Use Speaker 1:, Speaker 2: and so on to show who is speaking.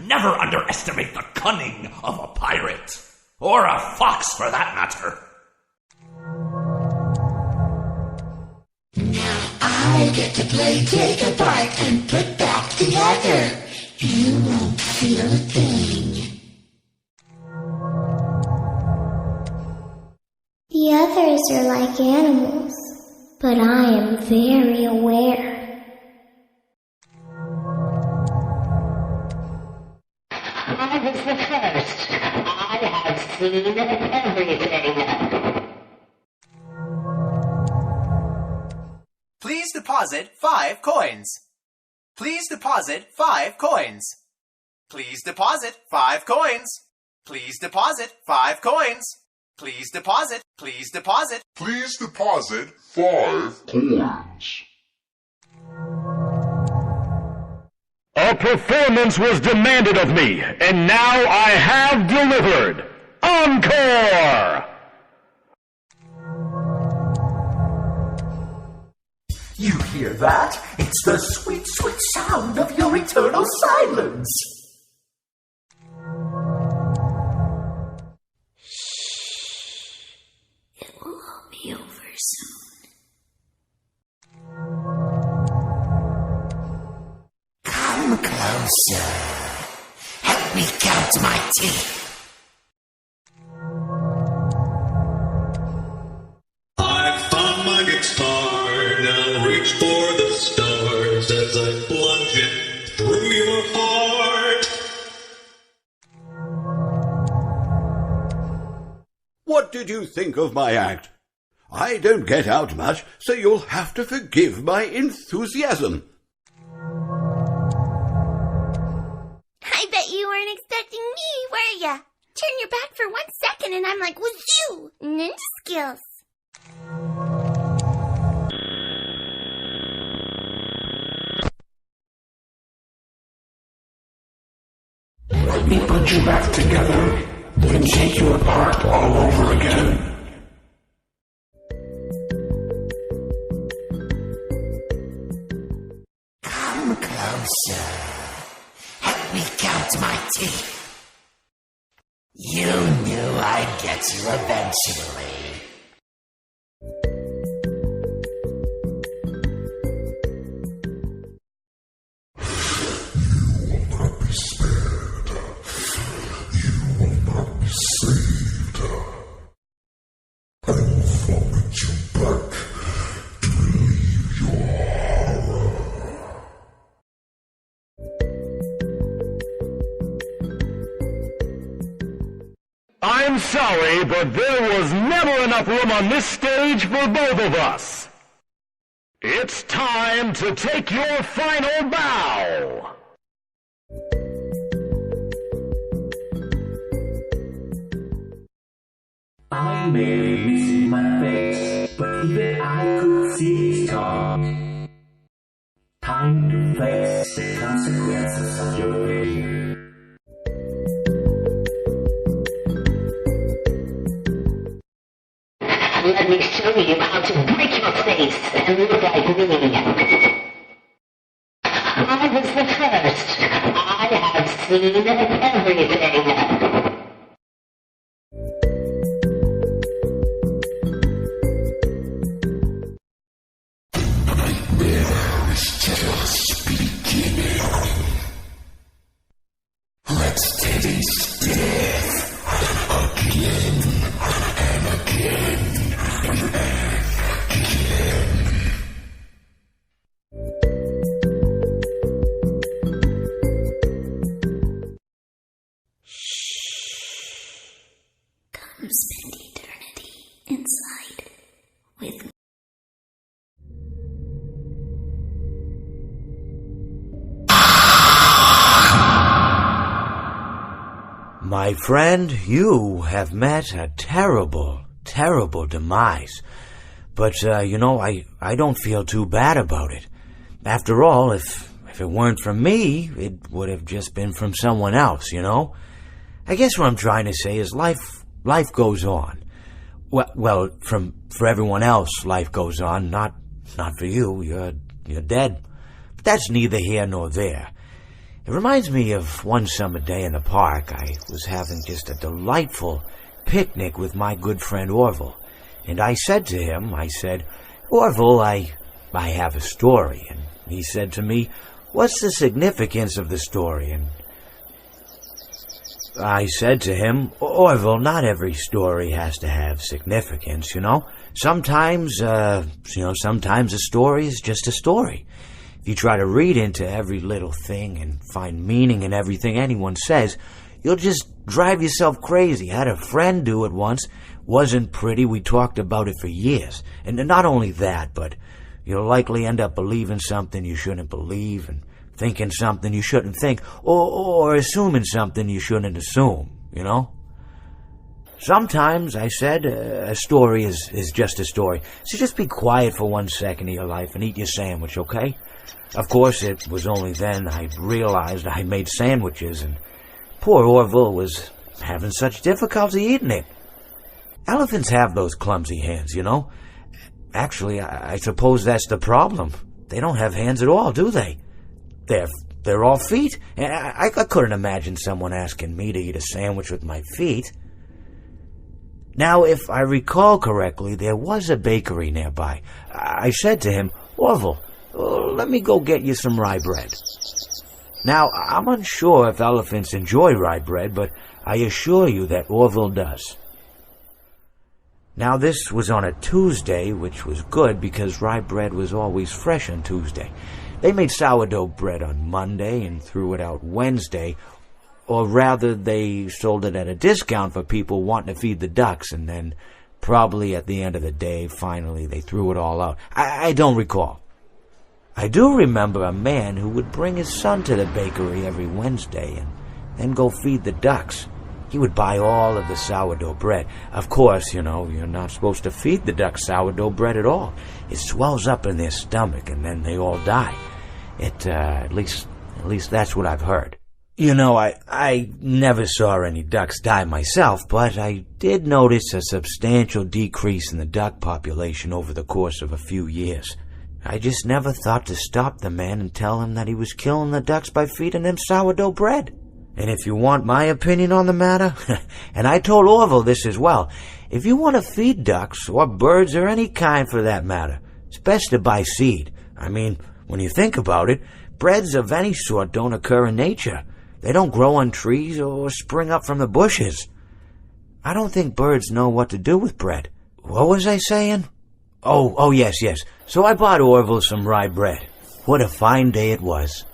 Speaker 1: Never underestimate the cunning of a pirate. Or a fox, for that matter.
Speaker 2: Now I get to play take apart and put back together. You won't feel a thing.
Speaker 3: The others are like animals, but I am very aware.
Speaker 2: I was the first. I have seen everything.
Speaker 4: Please deposit 5 coins. Please deposit 5 coins. Please deposit 5 coins. Please deposit 5 coins. Please deposit. Please deposit.
Speaker 5: Please deposit 5 coins.
Speaker 6: A performance was demanded of me, and now I have delivered. Encore!
Speaker 1: You hear that? It's the sweet, sweet sound of your eternal silence.
Speaker 3: It will all be over soon.
Speaker 2: Come closer. Help me count my teeth.
Speaker 7: I found my guitar, now reach for the stars as I plunge it through your heart.
Speaker 8: What did you think of my act? I don't get out much, so you'll have to forgive my enthusiasm.
Speaker 3: I bet you weren't expecting me, were ya? Turn your back for 1 second and I'm like, wazoo! Ninja skills.
Speaker 5: Let me put you back together, then take you apart all over again.
Speaker 2: Come closer. Help me count my teeth. You knew I'd get you eventually.
Speaker 5: Saved. I will vomit you back to relieve your horror.
Speaker 6: I'm sorry, but there was never enough room on this stage for both of us. It's time to take your final bow.
Speaker 1: I may miss my face, but even I could see it talk. Time to face the consequences of your failure.
Speaker 2: Let me show you how to break your face and look like me. I was the first. I have seen everything.
Speaker 5: Just beginning. Let's taste death again and again and again.
Speaker 3: Come spend eternity inside with me.
Speaker 9: My friend, you have met a terrible, terrible demise. But, I don't feel too bad about it. After all, if it weren't from me, it would have just been from someone else, I guess what I'm trying to say is life goes on. Well, for everyone else, life goes on, not for you. You're dead. But that's neither here nor there. It reminds me of one summer day in the park. I was having just a delightful picnic with my good friend Orville. And I said to him, Orville, I have a story. And he said to me, what's the significance of the story? And I said to him, Orville, not every story has to have significance, you know? Sometimes a story is just a story. If you try to read into every little thing and find meaning in everything anyone says, you'll just drive yourself crazy. I had a friend do it once. Wasn't pretty. We talked about it for years. And not only that, but you'll likely end up believing something you shouldn't believe and thinking something you shouldn't think, or assuming something you shouldn't assume, you know? Sometimes, I said, a story is just a story. So just be quiet for 1 second of your life and eat your sandwich, okay? Of course, it was only then I realized I made sandwiches, and poor Orville was having such difficulty eating it. Elephants have those clumsy hands, you know? Actually, I suppose that's the problem. They don't have hands at all, do they? They're all feet. And I couldn't imagine someone asking me to eat a sandwich with my feet. Now, if I recall correctly, there was a bakery nearby. I said to him, Orville, let me go get you some rye bread. Now, I'm unsure if elephants enjoy rye bread, but I assure you that Orville does. Now, this was on a Tuesday, which was good because rye bread was always fresh on Tuesday. They made sourdough bread on Monday and threw it out Wednesday, or rather they sold it at a discount for people wanting to feed the ducks, and then probably at the end of the day, finally they threw it all out. I don't recall. I do remember a man who would bring his son to the bakery every Wednesday and then go feed the ducks. He would buy all of the sourdough bread. Of course, you know, you're not supposed to feed the ducks sourdough bread at all. It swells up in their stomach and then they all die. At least that's what I've heard. You know, I never saw any ducks die myself, but I did notice a substantial decrease in the duck population over the course of a few years. I just never thought to stop the man and tell him that he was killing the ducks by feeding them sourdough bread. And if you want my opinion on the matter, and I told Orville this as well, if you want to feed ducks, or birds, or any kind for that matter, it's best to buy seed. I mean, when you think about it, breads of any sort don't occur in nature. They don't grow on trees or spring up from the bushes. I don't think birds know what to do with bread. What was I saying? Oh, yes. So I bought Orville some rye bread. What a fine day it was.